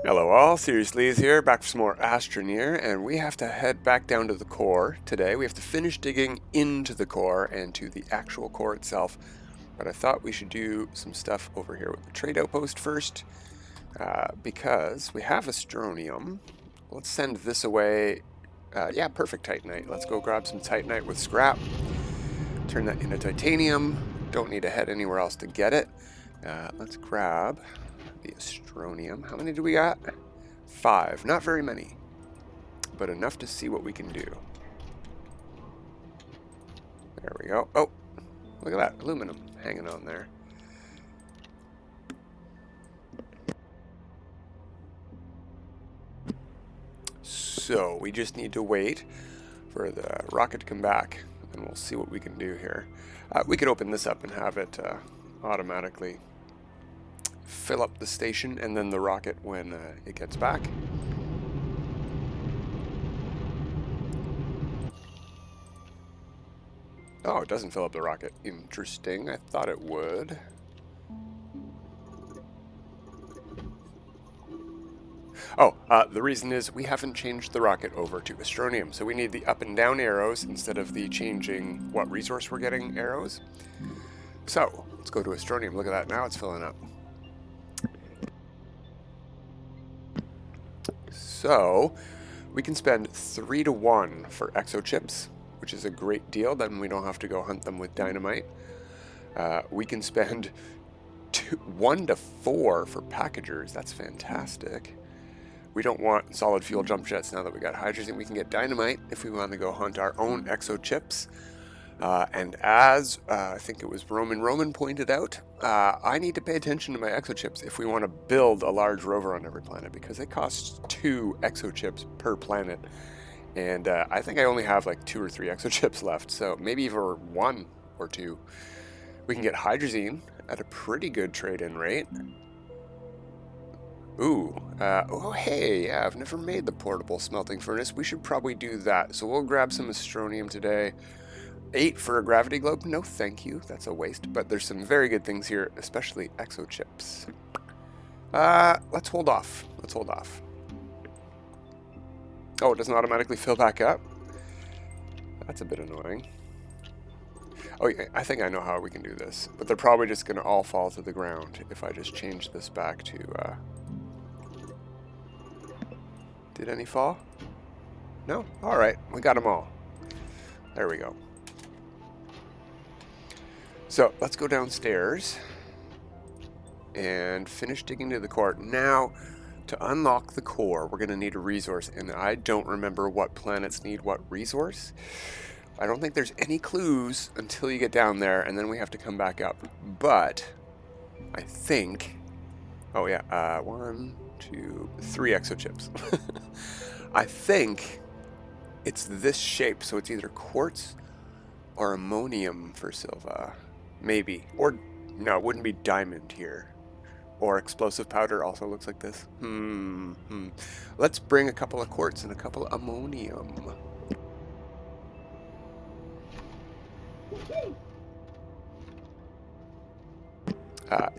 Hello all, Seriously is here, back for some more Astroneer, and we have to head back down to the core today. We have to finish digging into the core and to the actual core itself, but I thought we should do some stuff over here with the trade outpost first, because we have astronium. Let's send this away. Yeah, perfect titanite. Let's go grab some titanite with scrap, turn that into titanium. Don't need to head anywhere else to get it. Let's grab the astronium. How many do we got? 5. Not very many, but enough to see what we can do. There we go. Oh, look at that. Aluminum hanging on there. So we just need to wait for the rocket to come back, and we'll see what we can do here. We could open this up and have it automatically fill up the station and then the rocket when it gets back. Oh, it doesn't fill up the rocket. Interesting. I thought it would. Oh, the reason is we haven't changed the rocket over to astronium, so we need the up and down arrows instead of the changing what resource we're getting arrows. So, let's go to astronium. Look at that. Now it's filling up. So, we can spend 3 to 1 for exochips, which is a great deal. Then we don't have to go hunt them with dynamite. We can spend 1 to 4 for packagers. That's fantastic. We don't want solid fuel jump jets now that we got hydrogen. We can get dynamite if we want to go hunt our own exochips. And as I think it was Roman pointed out, I need to pay attention to my exochips if we want to build a large rover on every planet, because it costs 2 exochips per planet. And I think I only have like 2 or 3 exochips left, so maybe even 1 or 2. We can get hydrazine at a pretty good trade-in rate. Ooh, oh hey, yeah, I've never made the portable smelting furnace. We should probably do that. So we'll grab some astronium today. 8 for a gravity globe? No thank you, that's a waste. But there's some very good things here, especially exochips. Let's hold off. Let's hold off. Oh, it doesn't automatically fill back up? That's a bit annoying. Oh, yeah, I think I know how we can do this. But they're probably just going to all fall to the ground if I just change this back to... Did any fall? No? Alright, we got them all. There we go. So, let's go downstairs and finish digging to the core. Now, to unlock the core, we're going to need a resource, and I don't remember what planets need what resource. I don't think there's any clues until you get down there, and then we have to come back up. But I think... Oh yeah, 1, 2, 3 exochips. I think it's this shape, so it's either quartz or ammonium for Sylva. Maybe. Or, no, it wouldn't be diamond here. Or explosive powder also looks like this. Let's bring a couple of quartz and a couple of ammonium.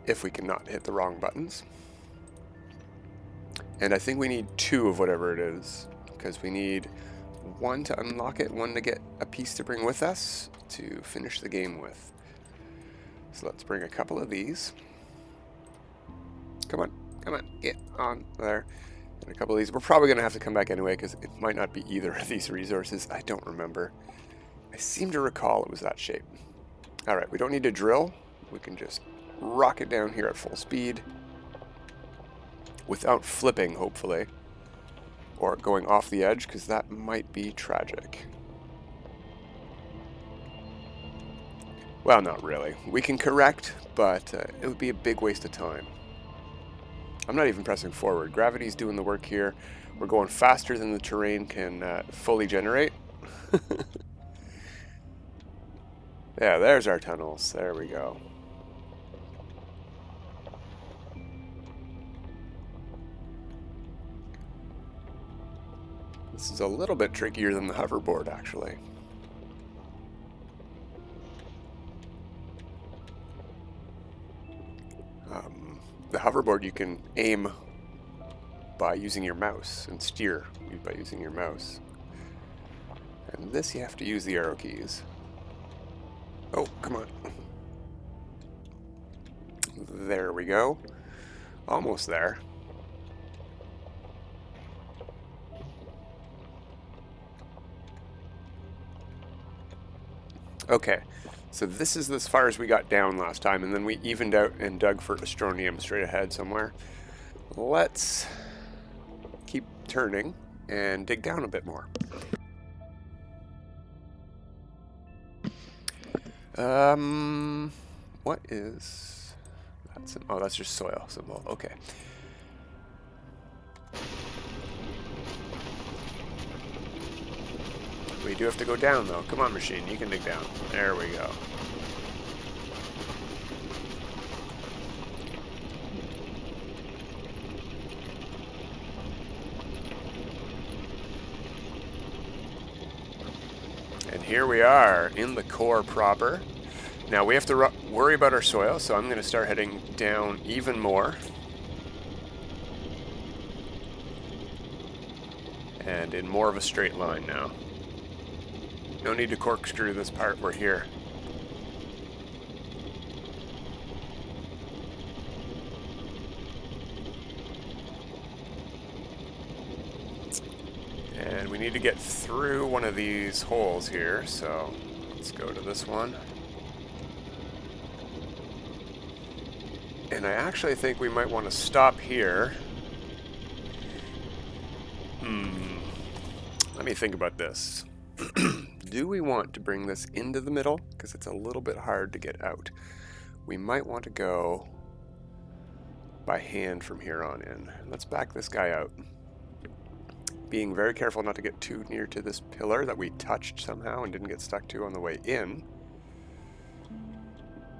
If we cannot hit the wrong buttons. And I think we need 2 of whatever it is, because we need 1 to unlock it, 1 to get a piece to bring with us to finish the game with. So let's bring a couple of these. Come on, get on there. And a couple of these. We're probably going to have to come back anyway, because it might not be either of these resources. I don't remember. I seem to recall it was that shape. Alright, we don't need to drill. We can just rocket down here at full speed. Without flipping, hopefully. Or going off the edge, because that might be tragic. Well, not really. We can correct, but it would be a big waste of time. I'm not even pressing forward. Gravity's doing the work here. We're going faster than the terrain can fully generate. Yeah, there's our tunnels. There we go. This is a little bit trickier than the hoverboard, actually. The hoverboard, you can aim by using your mouse, and steer by using your mouse. And this you have to use the arrow keys. Oh, come on. There we go. Almost there. Okay, so this is as far as we got down last time, and then we evened out and dug for astronium straight ahead somewhere. Let's keep turning and dig down a bit more. What is that? Oh, that's just soil symbol. Okay. We do have to go down, though. Come on, machine. You can dig down. There we go. And here we are in the core proper. Now we have to worry about our soil, so I'm going to start heading down even more. And in more of a straight line now. No need to corkscrew this part, we're here. And we need to get through one of these holes here, so let's go to this one. And I actually think we might want to stop here. Let me think about this. Do we want to bring this into the middle? Because it's a little bit hard to get out. We might want to go by hand from here on in. Let's back this guy out. Being very careful not to get too near to this pillar that we touched somehow and didn't get stuck to on the way in.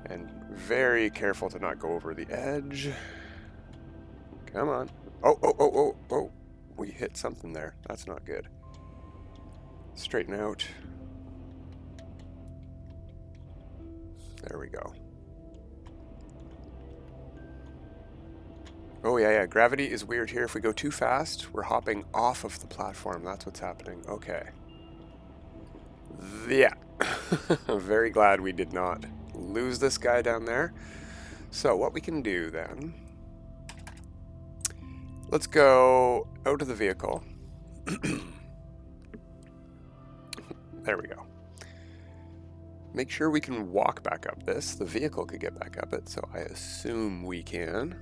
And very careful to not go over the edge. Come on. Oh. We hit something there. That's not good. Straighten out. There we go. Oh, yeah. Gravity is weird here. If we go too fast, we're hopping off of the platform. That's what's happening. Okay. Yeah. I'm very glad we did not lose this guy down there. So what we can do then... Let's go out of the vehicle. There we go. Make sure we can walk back up this. The vehicle could get back up it, so I assume we can.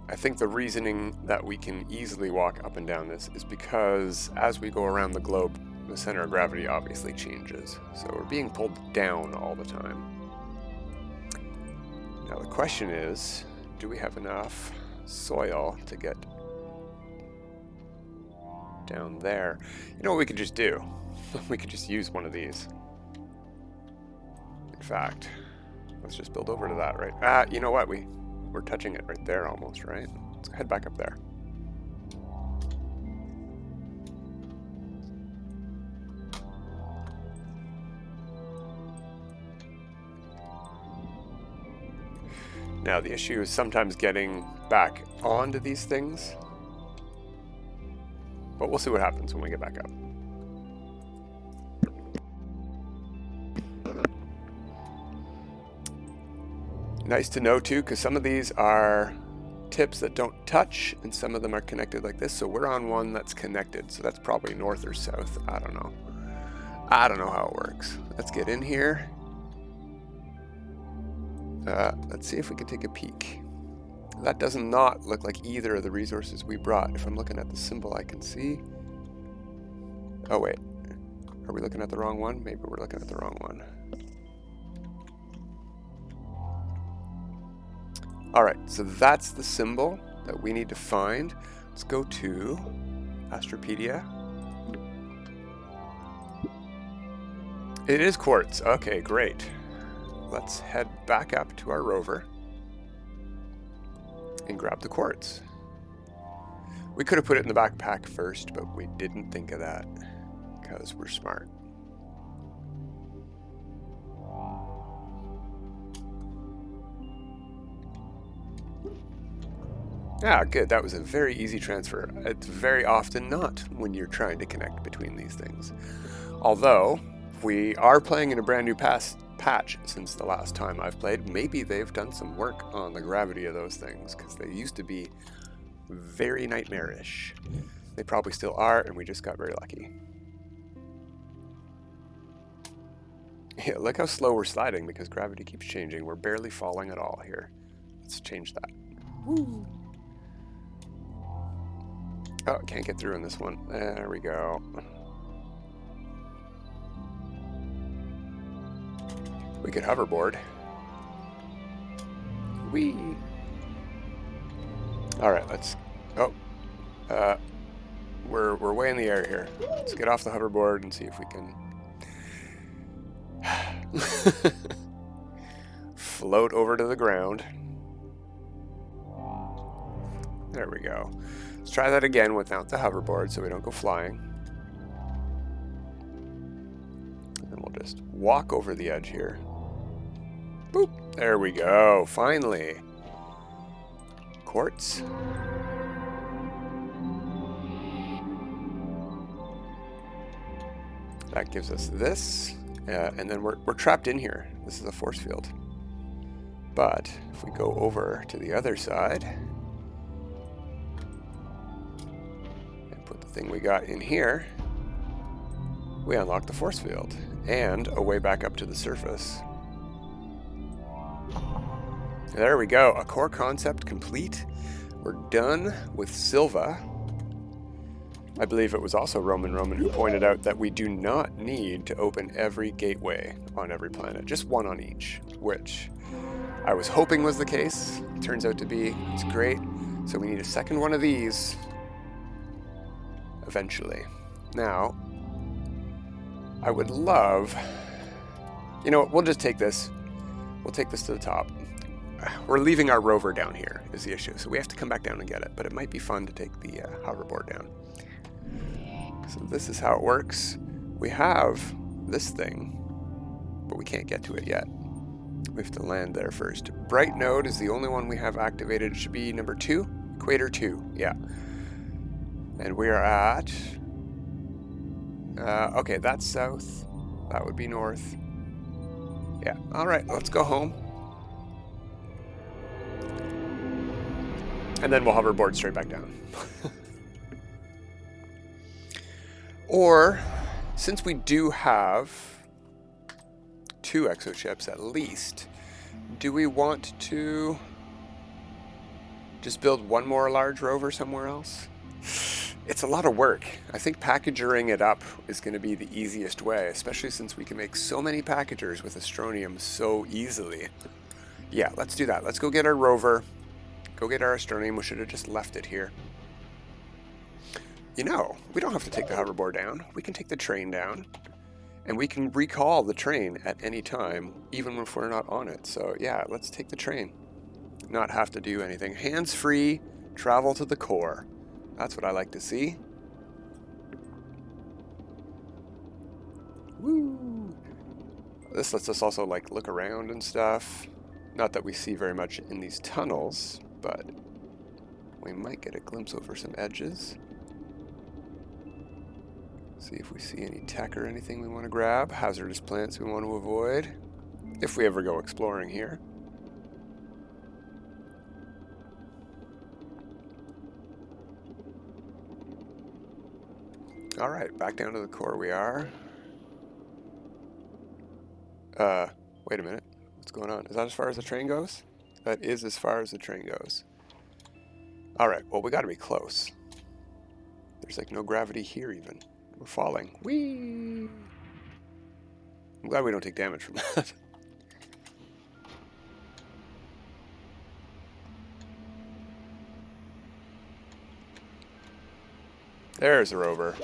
I think the reasoning that we can easily walk up and down this is because as we go around the globe, the center of gravity obviously changes. So we're being pulled down all the time. Now the question is, do we have enough soil to get down there? You know what we could just do? We could just use one of these. In fact, let's just build over to that, right? You know what? We're touching it right there almost, right? Let's head back up there. Now the issue is sometimes getting back onto these things, but we'll see what happens when we get back up. Nice to know too, because some of these are tips that don't touch and some of them are connected like this. So we're on one that's connected, so that's probably north or south. I don't know how it works. Let's get in here. Let's see if we can take a peek. That does not look like either of the resources we brought. If I'm looking at the symbol, I can see. Oh wait, are we looking at the wrong one? Maybe we're looking at the wrong one. Alright, so that's the symbol that we need to find. Let's go to Astropedia. It is quartz. Okay, great. Let's head back up to our rover and grab the quartz. We could have put it in the backpack first, but we didn't think of that because we're smart. Ah, good. That was a very easy transfer. It's very often not when you're trying to connect between these things. Although, we are playing in a brand new patch since the last time I've played. Maybe they've done some work on the gravity of those things, because they used to be very nightmarish. They probably still are, and we just got very lucky. Yeah, look how slow we're sliding because gravity keeps changing. We're barely falling at all here. Let's change that. Woo. Oh, can't get through in this one. There we go. We could hoverboard. Whee! Alright, let's... Oh. We're way in the air here. Let's get off the hoverboard and see if we can... float over to the ground. There we go. Let's try that again without the hoverboard so we don't go flying. And we'll just walk over the edge here. Boop! There we go. Finally. Quartz. That gives us this. And then we're trapped in here. This is a force field. But if we go over to the other side and put the thing we got in here, we unlock the force field and a way back up to the surface. There we go. A core concept complete. We're done with Sylva. I believe it was also Roman who pointed out that we do not need to open every gateway on every planet, just one on each, which I was hoping was the case. Turns out to be. It's great. So we need a second one of these eventually. Now, I would love... You know what? We'll just take this. We'll take this to the top. We're leaving our rover down here is the issue, so we have to come back down and get it, but it might be fun to take the hoverboard down. So this is how it works. We have this thing, but we can't get to it yet. We have to land there first. Bright node is the only one we have activated. It should be number 2, equator 2, yeah. And we are at... okay, that's south. That would be north. Yeah, alright, let's go home. And then we'll hoverboard straight back down. Or, since we do have 2 exochips at least, do we want to just build one more large rover somewhere else? It's a lot of work. I think packaging it up is going to be the easiest way, especially since we can make so many packagers with astronium so easily. Yeah, let's do that. Let's go get our rover. Go get our astronium. We should have just left it here. You know, we don't have to take the hoverboard down. We can take the train down. And we can recall the train at any time, even if we're not on it. So yeah, let's take the train. Not have to do anything. Hands-free, travel to the core. That's what I like to see. Woo! This lets us also like look around and stuff. Not that we see very much in these tunnels, but we might get a glimpse over some edges. See if we see any tech or anything we want to grab. Hazardous plants we want to avoid. If we ever go exploring here. Alright, back down to the core we are. Wait a minute. What's going on? Is that as far as the train goes? That is as far as the train goes. Alright, well we gotta be close. There's like no gravity here even. We're falling. Whee! I'm glad we don't take damage from that. There's a rover.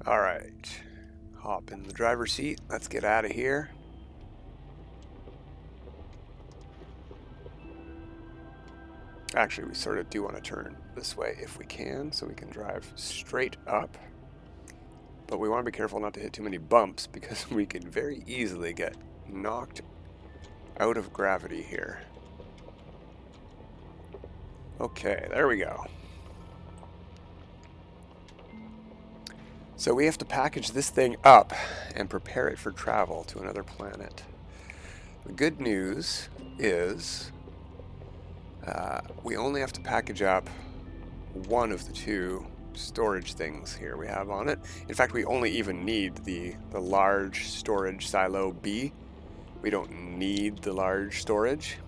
All right. Hop in the driver's seat. Let's get out of here. Actually, we sort of do want to turn this way if we can, so we can drive straight up. but we want to be careful not to hit too many bumps because we could very easily get knocked out of gravity here. Okay, there we go. So we have to package this thing up and prepare it for travel to another planet. The good news is we only have to package up one of the two storage things here we have on it. In fact, we only even need the large storage silo B. We don't need the large storage,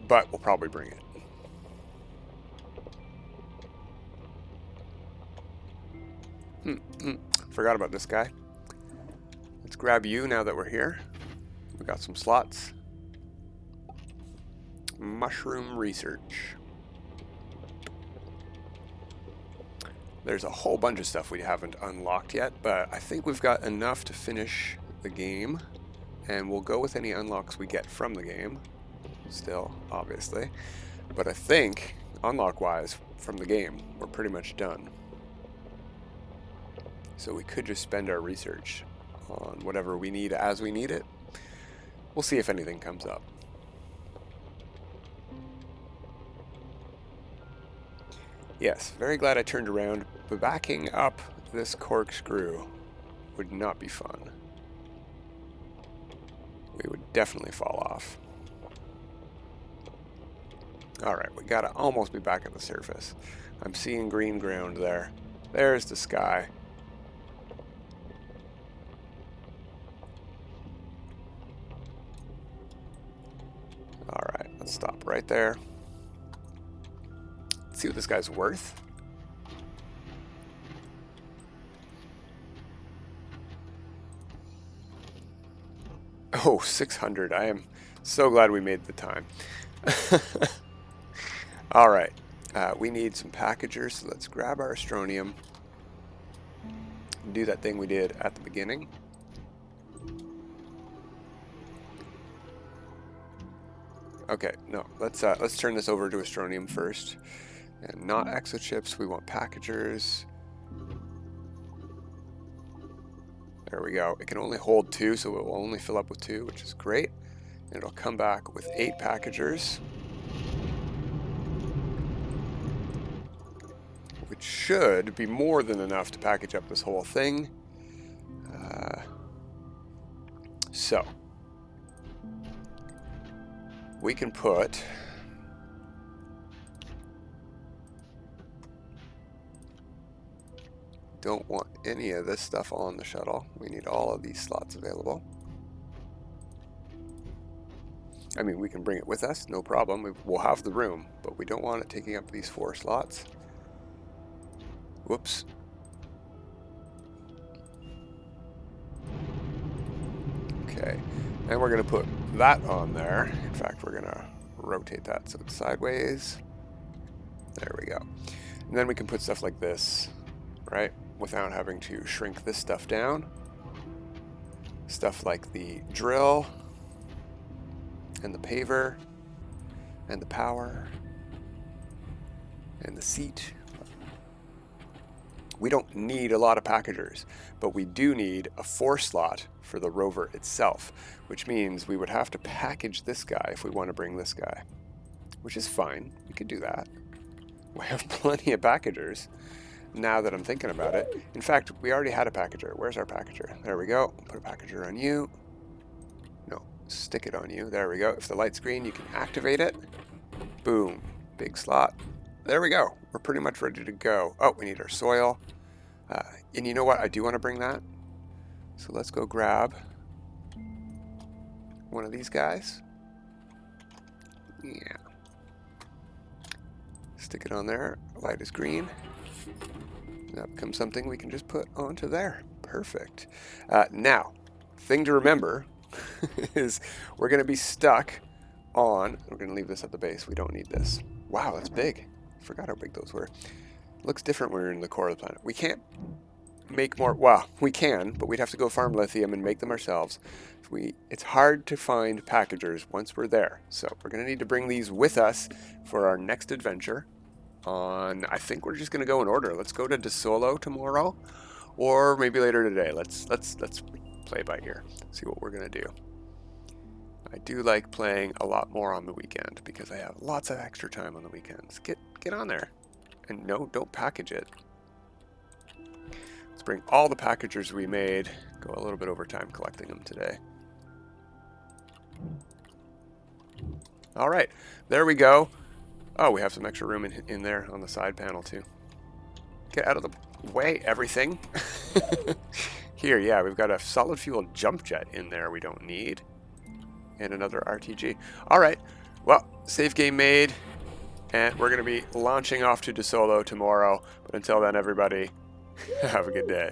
but we'll probably bring it. Forgot about this guy. Let's grab you now that we're here. We got some slots. Mushroom research. There's a whole bunch of stuff we haven't unlocked yet, but I think we've got enough to finish the game, and we'll go with any unlocks we get from the game, still, obviously. But I think, unlock-wise, from the game, we're pretty much done. So we could just spend our research on whatever we need as we need it. We'll see if anything comes up. Yes, very glad I turned around, but backing up this corkscrew would not be fun. We would definitely fall off. Alright, we gotta almost be back at the surface. I'm seeing green ground there. There's the sky. Alright, let's stop right there. Let's see what this guy's worth. Oh, 600. I am so glad we made the time. Alright, we need some packagers, so let's grab our astronium. Do that thing we did at the beginning. Okay, no, let's turn this over to astronium first. And not exochips, we want packagers. There we go. It can only hold 2, so it will only fill up with 2, which is great. And it'll come back with 8 packagers, which should be more than enough to package up this whole thing. So we can put don't want any of this stuff on the shuttle. We need all of these slots available. I mean, we can bring it with us, no problem. We'll have the room, but we don't want it taking up these 4 slots. Whoops. Okay, and we're going to put that on there. In fact, we're going to rotate that so it's sideways. There we go. And then we can put stuff like this, right? Without having to shrink this stuff down. Stuff like the drill, and the paver, and the power, and the seat. We don't need a lot of packagers, but we do need a 4 slot for the rover itself, which means we would have to package this guy if we want to bring this guy, which is fine. We could do that. We have plenty of packagers. Now that I'm thinking about it. In fact, we already had a packager. Where's our packager? There we go. Put a packager on you. No, stick it on you. There we go. If the light's green, you can activate it. Boom. Big slot. There we go. We're pretty much ready to go. Oh, we need our soil. And you know what? I do want to bring that. So let's go grab one of these guys. Yeah. Stick it on there. Light is green. That becomes something we can just put onto there. Perfect. Now, thing to remember is we're going to be stuck on... We're going to leave this at the base. We don't need this. Wow, that's big. Forgot how big those were. Looks different when we're in the core of the planet. We can't make more... Well, we can, but we'd have to go farm lithium and make them ourselves. It's hard to find packagers once we're there. So we're going to need to bring these with us for our next adventure. I think we're just going to go in order. Let's go to De Solo tomorrow, or maybe later today. Let's play by ear. See what we're gonna do. I do like playing a lot more on the weekend because I have lots of extra time on the weekends. Get on there, and no, don't package it. Let's bring all the packagers we made. Go a little bit over time collecting them today. All right, there we go. Oh, we have some extra room in there on the side panel too. Get out of the way, everything. Here, yeah, we've got a solid fuel jump jet in there we don't need. And another RTG. All right, well, save game made. And we're going to be launching off to DeSolo tomorrow. But until then, everybody, have a good day.